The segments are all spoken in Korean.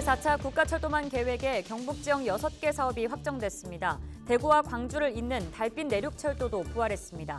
제4차 국가철도망 계획에 경북 지역 6개 사업이 확정됐습니다. 대구와 광주를 잇는 달빛 내륙철도도 부활했습니다.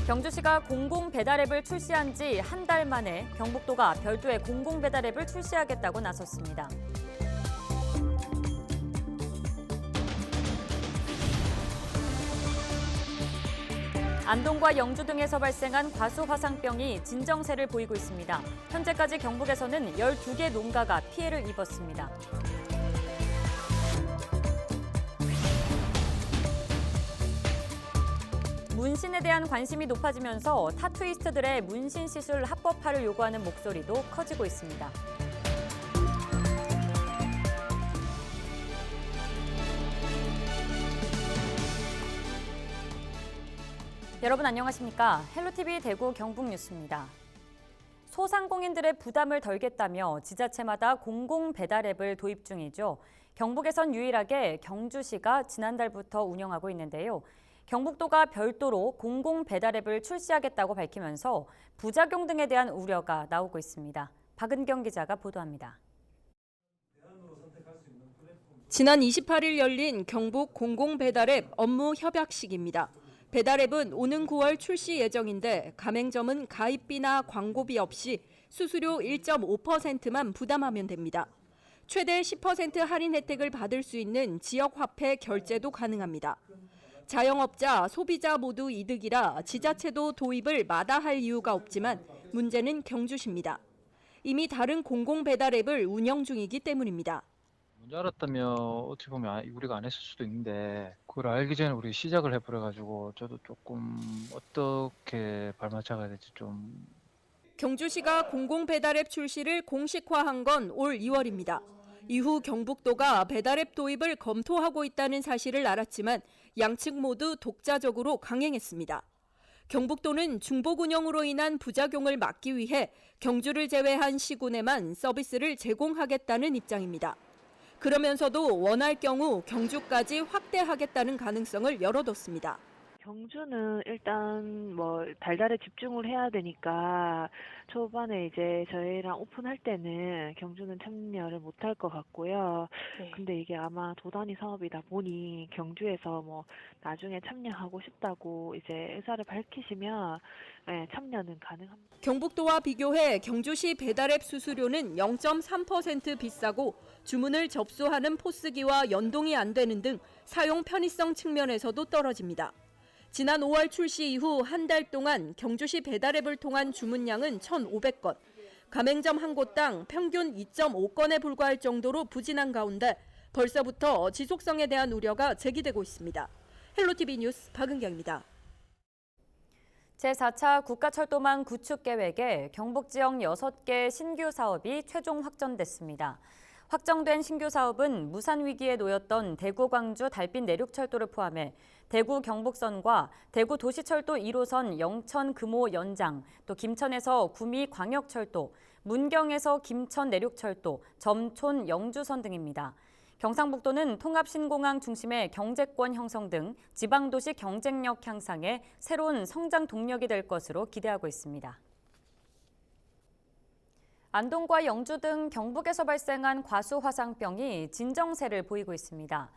경주시가 공공배달앱을 출시한 지 한 달 만에 경북도가 별도의 공공배달앱을 출시하겠다고 나섰습니다. 안동과 영주 등에서 발생한 과수화상병이 진정세를 보이고 있습니다. 현재까지 경북에서는 12개 농가가 피해를 입었습니다. 문신에 대한 관심이 높아지면서 타투이스트들의 문신 시술 합법화를 요구하는 목소리도 커지고 있습니다. 여러분 안녕하십니까? 헬로티비 대구 경북뉴스입니다. 소상공인들의 부담을 덜겠다며 지자체마다 공공배달앱을 도입 중이죠. 경북에선 유일하게 경주시가 지난달부터 운영하고 있는데요. 경북도가 별도로 공공배달앱을 출시하겠다고 밝히면서 부작용 등에 대한 우려가 나오고 있습니다. 박은경 기자가 보도합니다. 지난 28일 열린 경북 공공배달앱 업무 협약식입니다. 배달앱은 오는 9월 출시 예정인데 가맹점은 가입비나 광고비 없이 수수료 1.5%만 부담하면 됩니다. 최대 10% 할인 혜택을 받을 수 있는 지역화폐 결제도 가능합니다. 자영업자, 소비자 모두 이득이라 지자체도 도입을 마다할 이유가 없지만 문제는 경주시입니다. 이미 다른 공공배달앱을 운영 중이기 때문입니다. 먼저 알았다면 어떻게 보면 우리가 안 했을 수도 있는데 그걸 알기 전에 우리 시작을 해버려가지고 저도 조금 어떻게 발맞춰가야 될지 좀. 경주시가 공공배달앱 출시를 공식화한 건 올 2월입니다. 이후 경북도가 배달앱 도입을 검토하고 있다는 사실을 알았지만 양측 모두 독자적으로 강행했습니다. 경북도는 중복 운영으로 인한 부작용을 막기 위해 경주를 제외한 시군에만 서비스를 제공하겠다는 입장입니다. 그러면서도 원할 경우 경주까지 확대하겠다는 가능성을 열어뒀습니다. 경주는 일단 달달에 집중을 해야 되니까 초반에 이제 저희랑 오픈할 때는 경주는 참여를 못할 것 같고요. 근데 이게 아마 도단위 사업이다 보니 경주에서 나중에 참여하고 싶다고 이제 의사를 밝히시면 참여는 가능합니다. 경북도와 비교해 경주시 배달앱 수수료는 0.3% 비싸고 주문을 접수하는 포스기와 연동이 안 되는 등 사용 편의성 측면에서도 떨어집니다. 지난 5월 출시 이후 한 달 동안 경주시 배달앱을 통한 주문량은 1,500건, 가맹점 한 곳당 평균 2.5건에 불과할 정도로 부진한 가운데 벌써부터 지속성에 대한 우려가 제기되고 있습니다. 헬로티비 뉴스 박은경입니다. 제4차 국가철도망 구축 계획에 경북 지역 6개 신규 사업이 최종 확정됐습니다. 확정된 신규 사업은 무산 위기에 놓였던 대구 광주 달빛 내륙철도를 포함해 대구 경북선과 대구 도시철도 1호선 영천 금호 연장, 또 김천에서 구미 광역철도, 문경에서 김천 내륙철도, 점촌 영주선 등입니다. 경상북도는 통합신공항 중심의 경제권 형성 등 지방도시 경쟁력 향상에 새로운 성장 동력이 될 것으로 기대하고 있습니다. 안동과 영주 등 경북에서 발생한 과수화상병이 진정세를 보이고 있습니다.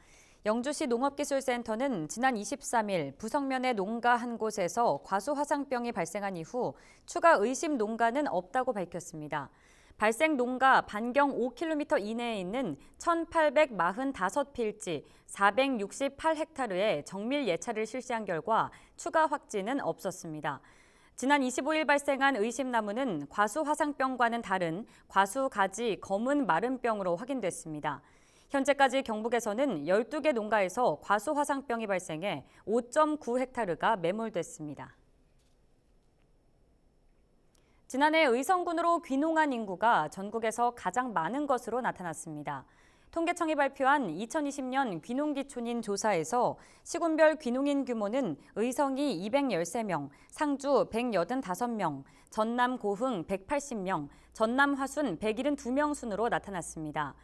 영주시 농업기술센터는 지난 23일 부성면의 농가 한 곳에서 과수화상병이 발생한 이후 추가 의심 농가는 없다고 밝혔습니다. 발생 농가 반경 5km 이내에 있는 1,845필지 468헥타르에 정밀 예찰을 실시한 결과 추가 확진은 없었습니다. 지난 25일 발생한 의심나무는 과수화상병과는 다른 과수가지 검은 마름병으로 확인됐습니다. 현재까지 경북에서는 12개 농가에서 과수화상병이 발생해 5.9헥타르가 매몰됐습니다. 지난해 의성군으로 귀농한 인구가 전국에서 가장 많은 것으로 나타났습니다. 통계청이 발표한 2020년 귀농기촌인 조사에서 시군별 귀농인 규모는 의성이 213명, 상주 185명, 전남 고흥 180명, 전남 화순 172명 순으로 나타났습니다.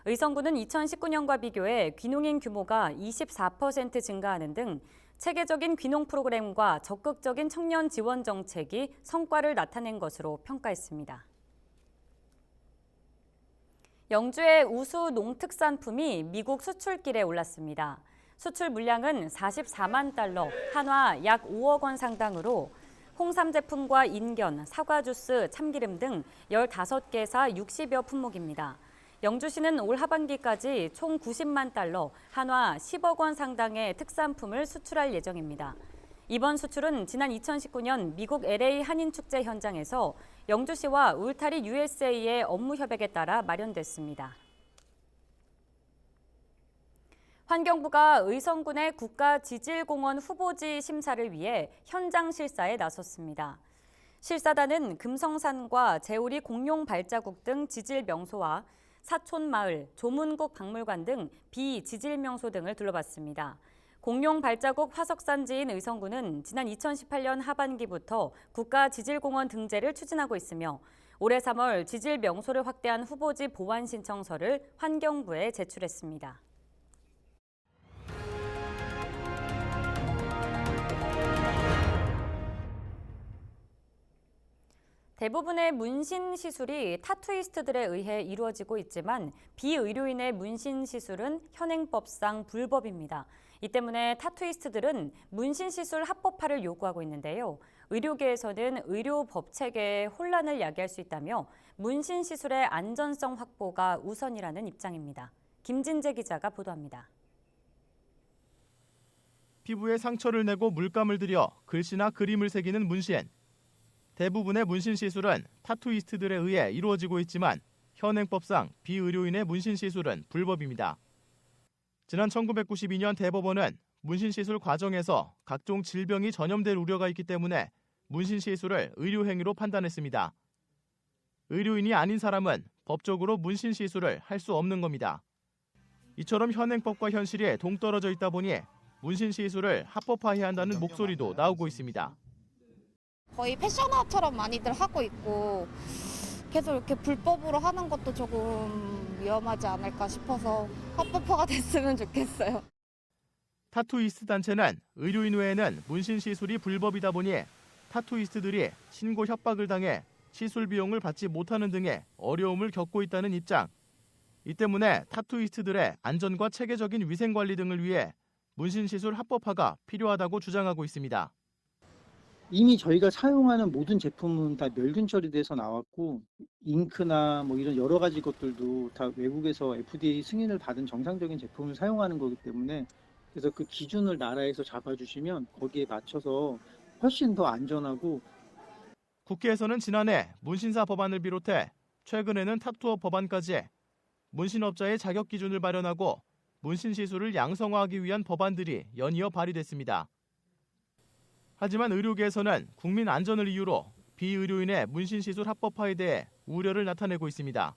의성군은 2019년과 비교해 귀농인 규모가 24% 증가하는 등 체계적인 귀농 프로그램과 적극적인 청년 지원 정책이 성과를 나타낸 것으로 평가했습니다. 영주의 우수 농특산품이 미국 수출길에 올랐습니다. 수출 물량은 44만 달러, 한화 약 5억 원 상당으로 홍삼 제품과 인견, 사과 주스, 참기름 등 15개사 60여 품목입니다. 영주시는 올 하반기까지 총 90만 달러, 한화 10억 원 상당의 특산품을 수출할 예정입니다. 이번 수출은 지난 2019년 미국 LA 한인축제 현장에서 영주시와 울타리 USA의 업무 협약에 따라 마련됐습니다. 환경부가 의성군의 국가지질공원 후보지 심사를 위해 현장 실사에 나섰습니다. 실사단은 금성산과 제오리 공룡 발자국 등 지질 명소와 사촌마을, 조문국 박물관 등 비지질 명소 등을 둘러봤습니다. 공룡 발자국 화석산지인 의성군은 지난 2018년 하반기부터 국가지질공원 등재를 추진하고 있으며 올해 3월 지질 명소를 확대한 후보지 보완 신청서를 환경부에 제출했습니다. 대부분의 문신 시술이 타투이스트들에 의해 이루어지고 있지만 비의료인의 문신 시술은 현행법상 불법입니다. 이 때문에 타투이스트들은 문신 시술 합법화를 요구하고 있는데요. 의료계에서는 의료 법 체계에 혼란을 야기할 수 있다며 문신 시술의 안전성 확보가 우선이라는 입장입니다. 김진재 기자가 보도합니다. 피부에 상처를 내고 물감을 들여 글씨나 그림을 새기는 문신. 대부분의 문신 시술은 타투이스트들에 의해 이루어지고 있지만 현행법상 비의료인의 문신 시술은 불법입니다. 지난 1992년 대법원은 문신 시술 과정에서 각종 질병이 전염될 우려가 있기 때문에 문신 시술을 의료 행위로 판단했습니다. 의료인이 아닌 사람은 법적으로 문신 시술을 할 수 없는 겁니다. 이처럼 현행법과 현실이 동떨어져 있다 보니 문신 시술을 합법화해야 한다는 목소리도 나오고 있습니다. 거의 패션화처럼 많이들 하고 있고 계속 이렇게 불법으로 하는 것도 조금 위험하지 않을까 싶어서 합법화가 됐으면 좋겠어요. 타투이스트 단체는 의료인 외에는 문신 시술이 불법이다 보니 타투이스트들이 신고 협박을 당해 시술 비용을 받지 못하는 등의 어려움을 겪고 있다는 입장. 이 때문에 타투이스트들의 안전과 체계적인 위생 관리 등을 위해 문신 시술 합법화가 필요하다고 주장하고 있습니다. 이미 저희가 사용하는 모든 제품은 다 멸균 처리돼서 나왔고 잉크나 뭐 이런 여러 가지 것들도 다 외국에서 FDA 승인을 받은 정상적인 제품을 사용하는 거기 때문에 그래서 그 기준을 나라에서 잡아주시면 거기에 맞춰서 훨씬 더 안전하고. 국회에서는 지난해 문신사 법안을 비롯해 최근에는 타투업 법안까지 문신업자의 자격 기준을 마련하고 문신 시술을 양성화하기 위한 법안들이 연이어 발의됐습니다. 하지만 의료계에서는 국민 안전을 이유로 비의료인의 문신 시술 합법화에 대해 우려를 나타내고 있습니다.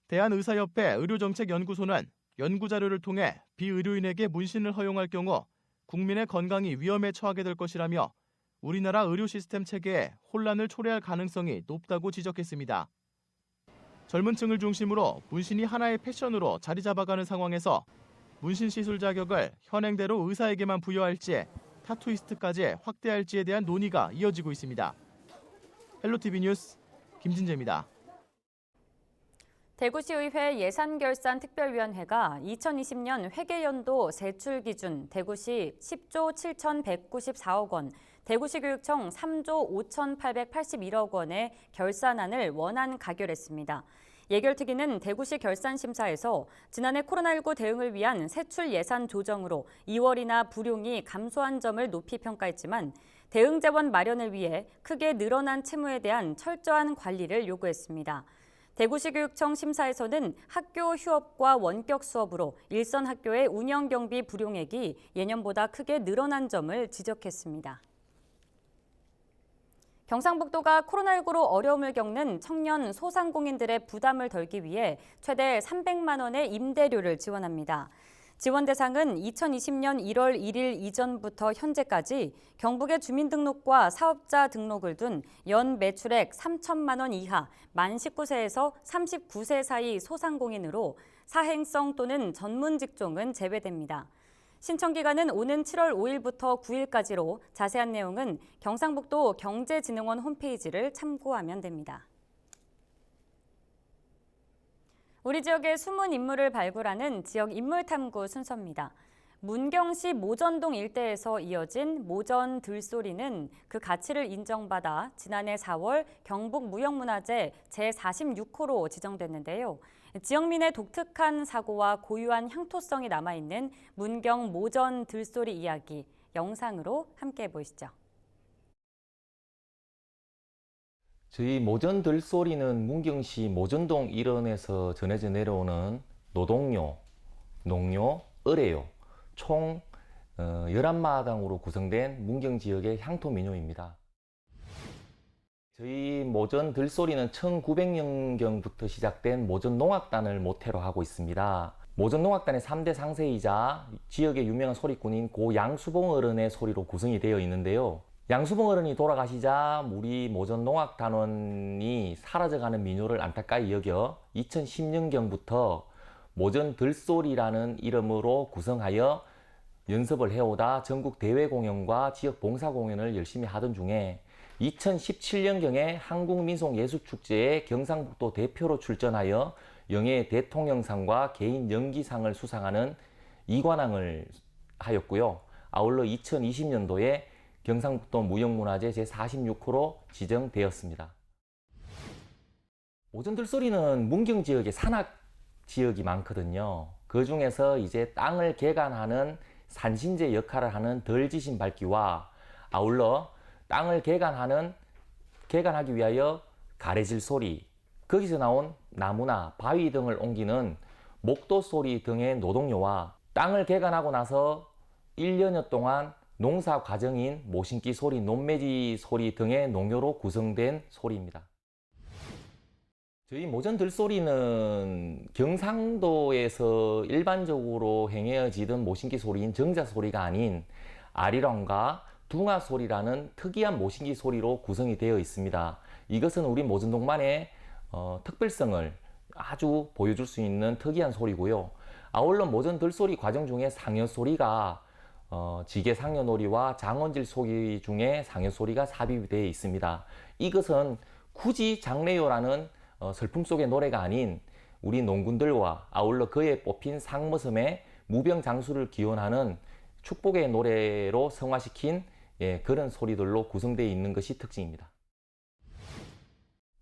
대한의사협회 의료정책연구소는 연구 자료를 통해 비의료인에게 문신을 허용할 경우 국민의 건강이 위험에 처하게 될 것이라며 우리나라 의료 시스템 체계에 혼란을 초래할 가능성이 높다고 지적했습니다. 젊은 층을 중심으로 문신이 하나의 패션으로 자리 잡아가는 상황에서 문신 시술 자격을 현행대로 의사에게만 부여할지 타투이스트까지 확대할지에 대한 논의가 이어지고 있습니다. 헬로티비 뉴스 김진재입니다. 대구시의회 예산결산특별위원회가 2020년 회계연도 세출 기준 대구시 10조 7,194억 원, 대구시교육청 3조 5,881억 원의 결산안을 원안 가결했습니다. 예결특위는 대구시 결산심사에서 지난해 코로나19 대응을 위한 세출 예산 조정으로 2월이나 불용이 감소한 점을 높이 평가했지만 대응 재원 마련을 위해 크게 늘어난 채무에 대한 철저한 관리를 요구했습니다. 대구시 교육청 심사에서는 학교 휴업과 원격 수업으로 일선 학교의 운영 경비 불용액이 예년보다 크게 늘어난 점을 지적했습니다. 경상북도가 코로나19로 어려움을 겪는 청년 소상공인들의 부담을 덜기 위해 최대 300만 원의 임대료를 지원합니다. 지원 대상은 2020년 1월 1일 이전부터 현재까지 경북의 주민등록과 사업자 등록을 둔 연 매출액 3천만 원 이하 만 19세에서 39세 사이 소상공인으로 사행성 또는 전문 직종은 제외됩니다. 신청 기간은 오는 7월 5일부터 9일까지로 자세한 내용은 경상북도 경제진흥원 홈페이지를 참고하면 됩니다. 우리 지역의 숨은 인물을 발굴하는 지역 인물 탐구 순서입니다. 문경시 모전동 일대에서 이어진 모전 들소리는 그 가치를 인정받아 지난해 4월 경북무형문화재 제46호로 지정됐는데요. 지역민의 독특한 사고와 고유한 향토성이 남아있는 문경 모전 들소리 이야기 영상으로 함께 보시죠. 저희 모전 들소리는 문경시 모전동 일원에서 전해져 내려오는 노동요, 농요, 의뢰요 총 11마당으로 구성된 문경 지역의 향토 민요입니다. 저희 모전 들소리는 1900년경부터 시작된 모전 농악단을 모태로 하고 있습니다. 모전 농악단의 3대 상세이자 지역의 유명한 소리꾼인 고 양수봉 어른의 소리로 구성이 되어 있는데요. 양수봉 어른이 돌아가시자 우리 모전 농악단원이 사라져가는 민요를 안타까이 여겨 2010년경부터 모전 들소리라는 이름으로 구성하여 연습을 해오다 전국 대회 공연과 지역 봉사 공연을 열심히 하던 중에 2017년경에 한국민속예술축제에 경상북도 대표로 출전하여 영예 대통령상과 개인 연기상을 수상하는 이관왕을 하였고요. 아울러 2020년도에 경상북도 무형문화재 제46호로 지정되었습니다. 모전 들소리는 문경 지역에 산악 지역이 많거든요. 그 중에서 이제 땅을 개간하는 산신제 역할을 하는 덜지신 밝기와 아울러 땅을 개간하기 위하여 가래질 소리, 거기서 나온 나무나 바위 등을 옮기는 목도 소리 등의 노동요와 땅을 개간하고 나서 1년여 동안 농사 과정인 모신기 소리, 논매지 소리 등의 농요로 구성된 소리입니다. 저희 모전 들소리는 경상도에서 일반적으로 행해지던 모신기 소리인 정자 소리가 아닌 아리랑과 둥아 소리라는 특이한 모신기 소리로 구성이 되어 있습니다. 이것은 우리 모전동만의 특별성을 아주 보여줄 수 있는 특이한 소리고요. 아울러 모전 들소리 과정 중에 상여 소리가 지게 상여놀이와 장원질 소리 중에 상여 소리가 삽입이 되어 있습니다. 이것은 굳이 장래요라는 슬픔 속의 노래가 아닌 우리 농군들과 아울러 그에 뽑힌 상머섬의 무병장수를 기원하는 축복의 노래로 성화시킨 그런 소리들로 구성되어 있는 것이 특징입니다.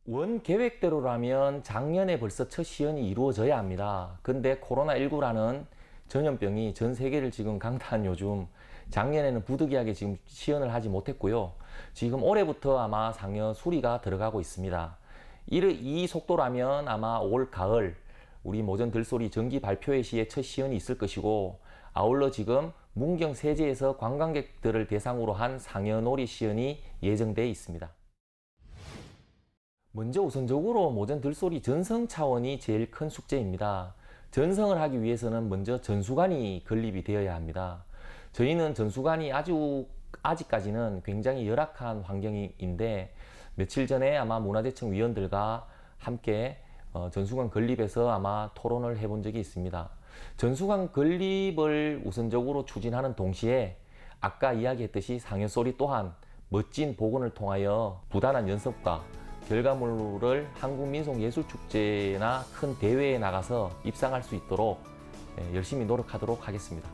원 계획대로라면 작년에 벌써 첫 시연이 이루어져야 합니다. 근데 코로나19라는 전염병이 전 세계를 지금 강타한 요즘 작년에는 부득이하게 지금 시연을 하지 못했고요. 지금 올해부터 아마 상여 수리가 들어가고 있습니다. 이 속도라면 아마 올 가을 우리 모전 들소리 정기 발표회 시에 첫 시연이 있을 것이고 아울러 지금 문경 세제에서 관광객들을 대상으로 한 상여놀이 시연이 예정되어 있습니다. 먼저 우선적으로 모전 들소리 전성 차원이 제일 큰 숙제입니다. 전성을 하기 위해서는 먼저 전수관이 건립이 되어야 합니다. 저희는 전수관이 아직까지는 굉장히 열악한 환경인데 며칠 전에 아마 문화재청 위원들과 함께 전수관 건립에서 아마 토론을 해본 적이 있습니다. 전수관 건립을 우선적으로 추진하는 동시에 아까 이야기했듯이 상여소리 또한 멋진 복원을 통하여 부단한 연습과 결과물을 한국민속예술축제나 큰 대회에 나가서 입상할 수 있도록 열심히 노력하도록 하겠습니다.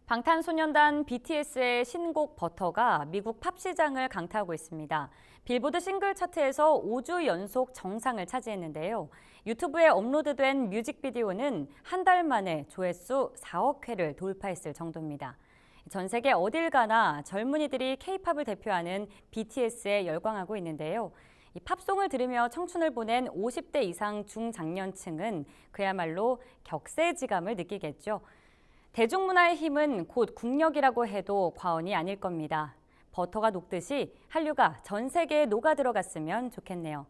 방탄소년단 BTS의 신곡 버터가 미국 팝 시장을 강타하고 있습니다. 빌보드 싱글 차트에서 5주 연속 정상을 차지했는데요. 유튜브에 업로드된 뮤직비디오는 한 달 만에 조회수 4억 회를 돌파했을 정도입니다. 전 세계 어딜 가나 젊은이들이 K-팝을 대표하는 BTS에 열광하고 있는데요. 이 팝송을 들으며 청춘을 보낸 50대 이상 중장년층은 그야말로 격세지감을 느끼겠죠. 대중문화의 힘은 곧 국력이라고 해도 과언이 아닐 겁니다. 버터가 녹듯이 한류가 전 세계에 녹아들어갔으면 좋겠네요.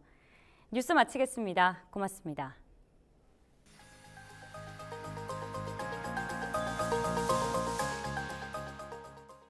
뉴스 마치겠습니다. 고맙습니다.